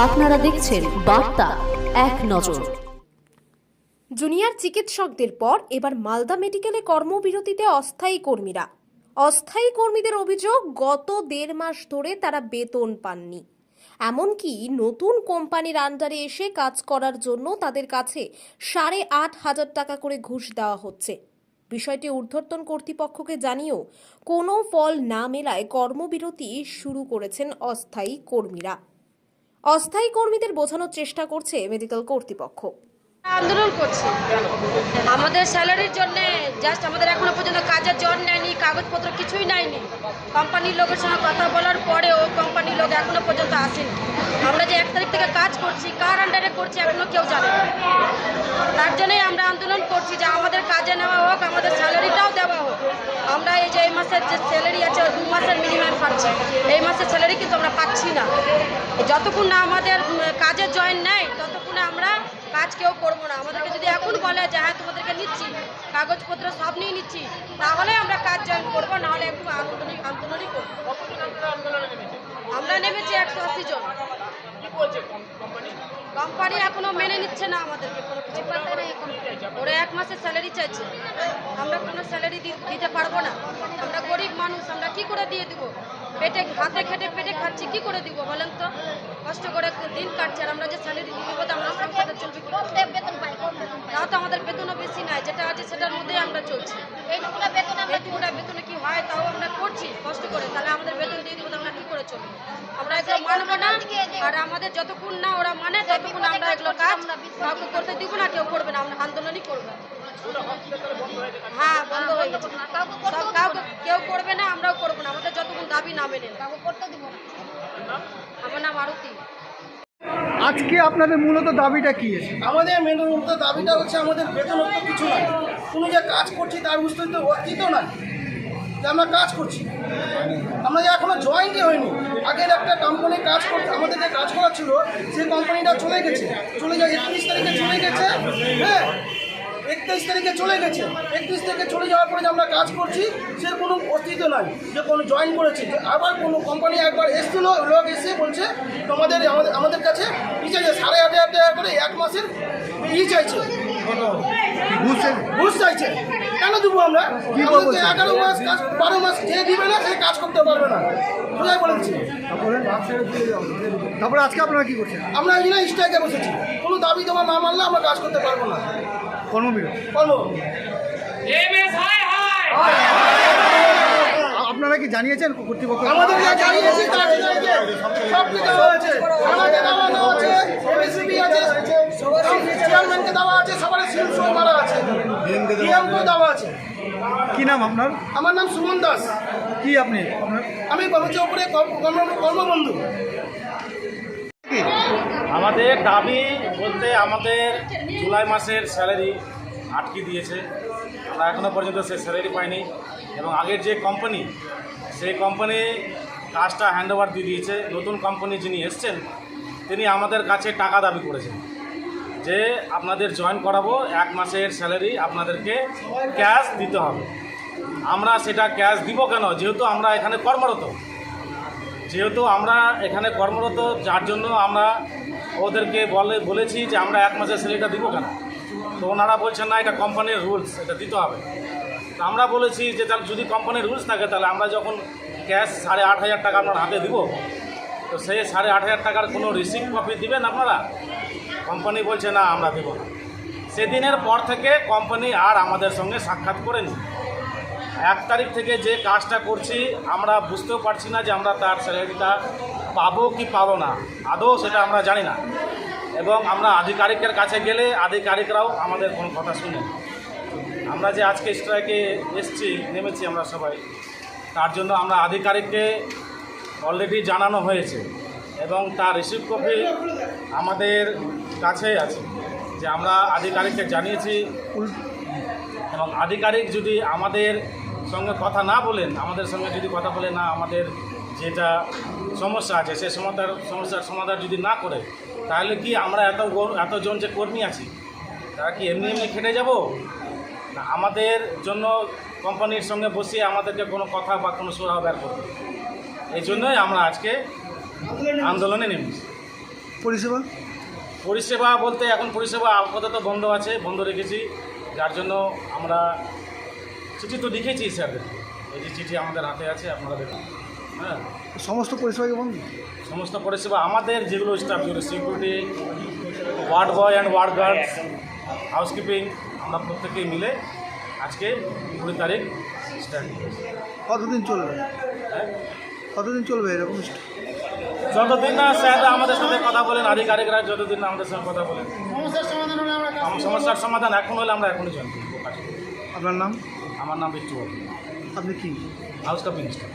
আপনারা দেখছেন বার্তা এক নজর। জুনিয়র চিকিৎসকদের পর এবার মালদা মেডিকেলে কর্মবিরতিতে অস্থায়ী কর্মীরা। অস্থায়ী কর্মীদের অভিযোগ, গত 1.5 মাস ধরে তারা বেতন পাননি। এমনকি নতুন কোম্পানির আন্ডারে এসে কাজ করার জন্য তাদের কাছে 8,500 টাকা করে ঘুষ দেওয়া হচ্ছে। বিষয়টি ঊর্ধ্বতন কর্তৃপক্ষকে জানিয়েও কোনো ফল না মেলায় কর্মবিরতি শুরু করেছেন অস্থায়ী কর্মীরা। অস্থায়ী কর্মীদের বোঝানোর চেষ্টা করছে মেডিকেল কর্তৃপক্ষ। আন্দোলন করছি আমাদের স্যালারির জন্য। জাস্ট আমাদের এখনো পর্যন্ত কাজের জন নেয়নি, কাগজপত্র কিছুই নেয়নি। কোম্পানির লোকের সঙ্গে কথা বলার পরেও কোম্পানির লোক এখনো পর্যন্ত আসেনি। আমরা যে 1 তারিখ থেকে কাজ করছি, কার আন্ডারে করছি এখনো কেউ জানে না। তার জন্যই আমরা আন্দোলন করছি যে আমাদের কাজে নেওয়া হোক, আমাদের স্যালারিটাও দেওয়া হোক। আমরা এই যে এই মাসের যে স্যালারি আছে 2 মাসের মিনিমাম পাচ্ছি, এই মাসের স্যালারি কিন্তু আমরা পাচ্ছি না। যতক্ষণ না আমাদের কাজে জয়েন নেয় ততক্ষণ আমরা কাজ কেউ করবো না। আমাদেরকে যদি এখন বলে যে হ্যাঁ তোমাদেরকে নিচ্ছি, কাগজপত্র সব নিয়ে নিচ্ছি, তাহলে আমরা কাজ জয়েন করবো, নাহলে একটু আন্দোলনই করবো। আমরা নেমেছি 180 জন। কোম্পানি এখনো মেনে নিচ্ছে না আমাদেরকে, কোনো কিছু ওরা 1 মাসের স্যালারি চাইছে। আমরা কোনো স্যালারি দিতে পারবো না। আমরা গরিব মানুষ, আমরা কি করে দিয়ে দিব? হাতে খেটে পেটে খাচ্ছি, কি করে দিব বলেন তো? কষ্ট করে দিন কাটছে, আর আমরা যে স্যালারি দিয়ে দেবো তো আমরা সংসারে চলবে কি? তাও তো আমাদের বেতনও বেশি নাই, যেটা আছে সেটার মধ্যেই আমরা চলছি। এইটুকুটা বেতনে কি হয়? তাও আমরা করছি কষ্ট করে, তাহলে আমাদের বেতন দিয়ে দিব তো আমরা কি করে চলবো? আমরা এগুলো মানবো না। আর আমাদের যতক্ষণ না ওরা মানে ততক্ষণ আমরা এগুলো কাজ কাউকে করতে দিব না, কেউ করবে না। আমরা আন্দোলনই করবো। হ্যাঁ, বন্ধ হয়ে গেছে। কাউকে কেউ করবে না, আমরাও করবো না। আমাদের যতক্ষণ দাবি না মেনে করতে দিব না। আমার নাম আরতি। আজকে আপনাদের মূলত দাবিটা কি? আমাদের মূলত দাবিটা হচ্ছে আমাদের বেতন তো কিছু নয়, কোনো যে কাজ করছি তার অস্তিত্ব নয় যে আমরা কাজ করছি। আমরা যে এখনো জয়েন্টই হয়নি। আগের একটা কোম্পানি কাজ করতে আমাদেরকে কাজ করার ছিল, সেই কোম্পানিটা চলে যায় 31 তারিখে চলে গেছে। হ্যাঁ, 31 তারিখে চলে গেছে। 31 তারিখে চলে যাওয়ার পরে যে আমরা কাজ করছি সে কোনো অস্তিত্ব নাই যে কোনো জয়েন করেছি। আবার কোনো কোম্পানি একবার এসেছিল, লোক এসে বলছে তোমাদের আমাদের কাছে চাইছে 8,500 টাকা করে 1 মাসের চাইছে, ঘুষ চাইছে। কেন দেবো আমরা? 11 মাস কাজ, 12 মাস যে দিবে না সে কাজ করতে পারবে না, সোজাই বলেছি। তারপরে আজকে আপনারা কি করছেন? আমরা এই জন্য স্ট্রাইকে বসেছি। কোনো দাবি তোমার না মানলে আমরা কাজ করতে পারবো না। আপনারা কি জানিয়েছেন কর্তৃপক্ষ? আমাদের জানিয়েছি, সব কিছু দেওয়া আছে, আমাকে দেওয়া আছে, এমএসবি আছে, চেয়ারম্যানকে দেওয়া আছে, সবার সিল শো মারা আছে, ডিএমকে দেওয়া আছে। কি নাম আপনার? আমার নাম সুমন দাস। কি আপনি? আমি কর্মচারী কর্মবন্ধু। আমাদের দাবি বলতে আমাদের জুলাই মাসের স্যালারি আটকে দিয়েছে। আমরা এখনও পর্যন্ত সেই স্যালারি পাইনি, এবং আগের যে কোম্পানি সেই কোম্পানি কাজটা হ্যান্ডওভার দিয়ে দিয়েছে। নতুন কোম্পানি যিনি এসছেন তিনি আমাদের কাছে টাকা দাবি করেছেন যে আপনাদের জয়েন করাবো, 1 মাসের স্যালারি আপনাদেরকে ক্যাশ দিতে হবে। আমরা সেটা ক্যাশ দিব কেন? যেহেতু আমরা এখানে কর্মরত, যার জন্য আমরা ওদেরকে বলেছি যে আমরা 1 মাসের স্যালারিটা দিব কেন। তো ওনারা বলছেন না, এটা কোম্পানির রুলস, এটা দিতে হবে। তো আমরা বলেছি যে তাহলে যদি কোম্পানির রুলস থাকে তাহলে আমরা যখন ক্যাশ 8,500 টাকা আপনার হাতে দিব, তো সেই 8,500 টাকার কোনো রিসিপ্ট কপি দিবেন আপনারা? কোম্পানি বলছে না, আমরা দেব না। সেদিনের পর থেকে কোম্পানি আর আমাদের সঙ্গে সাক্ষাৎ করেনি। 1 তারিখ থেকে যে কাজটা করছি আমরা বুঝতেও পারছি না যে আমরা তার স্যালারিটা পাবো কি পাবো না, আদৌ সেটা আমরা জানি না। এবং আমরা আধিকারিকের কাছে গেলে আধিকারিকরাও আমাদের কোনো কথা শুনে। আমরা যে আজকে স্ট্রাইকে নেমেছি আমরা সবাই, তার জন্য আমরা আধিকারিককে অলরেডি জানানো হয়েছে, এবং তার রিসিপ্ট কপি আমাদের কাছেই আছে যে আমরা আধিকারিককে জানিয়েছি। এবং আধিকারিক যদি আমাদের সঙ্গে কথা না বলেন, আমাদের সঙ্গে যদি কথা বলে না, আমাদের যেটা সমস্যা আছে সে সমস্যার সমাধান যদি না করে, তাহলে কি আমরা এতজন যে কর্মী আছি তারা কি এমনি খেটে যাব না? আমাদের জন্য কোম্পানির সঙ্গে বসিয়ে আমাদেরকে কোনো কথা বা কোনো সুরাহ বের করবে। এই জন্যই আমরা আজকে আন্দোলনে নেমেছি। পরিষেবা? পরিষেবা বলতে এখন পরিষেবা আপাতত বন্ধ আছে, বন্ধ রেখেছি, যার জন্য আমরা চিঠি তো লিখেছি স্যারদের। এই যে চিঠি আমাদের হাতে আছে, আপনারা দেখুন। হ্যাঁ, সমস্ত পরিষেবা কি বন্ধ? সমস্ত পরিষেবা আমাদের যেগুলো স্টাফ, যেগুলো security, ward boy and ward guard, housekeeping, আমরা প্রত্যেকেই মিলে আজকে 20 তারিখ স্টার্ট করেছি। কতদিন চলবে? হ্যাঁ, কতদিন চলবে এরকম? যতদিন না স্যার আমাদের সাথে কথা বলেন, আধিকারিকরা যতদিন না আমাদের সঙ্গে কথা বলেন, সমস্যার সমাধান এখন হলে আমরা এখনই জয়েন করবো কাজ করবো। আপনার নাম? আমার নাম বিচ্ছু বর্মন, আপনি কি? House cupping staff.